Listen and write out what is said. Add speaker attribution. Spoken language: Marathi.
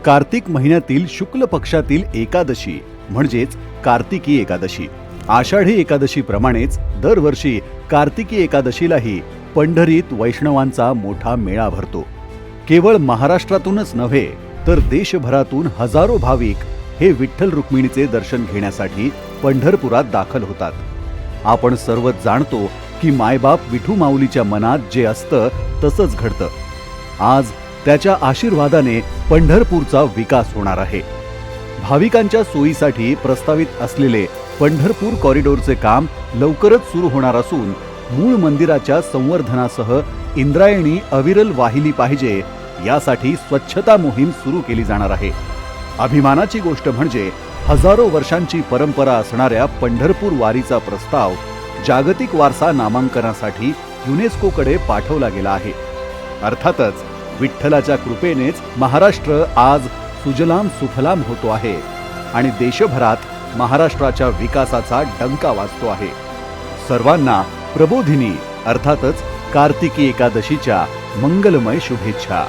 Speaker 1: कार्तिक महिन्यातील शुक्ल पक्षातील एकादशी म्हणजेच कार्तिकी एकादशी। आषाढी एकादशी प्रमाणेच दरवर्षी कार्तिकी एकादशीलाही पंढरीत वैष्णवांचा मोठा मेळा भरतो। केवळ महाराष्ट्रातूनच नव्हे तर देशभरातून हजारो भाविक हे विठ्ठल रुक्मिणीचे दर्शन घेण्यासाठी पंढरपुरात दाखल होतात। आपण सर्वच जाणतो की मायबाप विठू माऊलीच्या मनात जे असतं तसंच घडतं। आज त्याच्या आशीर्वादाने पंढरपूरचा विकास होणार आहे। भाविकांच्या सोयीसाठी प्रस्तावित असलेले पंढरपूर कॉरिडॉरचे काम लवकरच सुरू होणार असून मूळ मंदिराच्या संवर्धनासह इंद्रायणी अविरल वाहिली पाहिजे यासाठी स्वच्छता मोहीम सुरू केली जाणार आहे। अभिमानाची गोष्ट म्हणजे हजारो वर्षांची परंपरा असणाऱ्या पंढरपूर वारीचा प्रस्ताव जागतिक वारसा नामांकनासाठी युनेस्कोकडे पाठवला गेला आहे। अर्थातच विठ्ठलाच्या कृपेनेच महाराष्ट्र आज सुजलाम सुफलाम होतो आहे आणि देशभरात महाराष्ट्राच्या विकासाचा डंका वाजतो आहे। सर्वांना प्रबोधिनी अर्थातच कार्तिकी एकादशीच्या मंगलमय शुभेच्छा।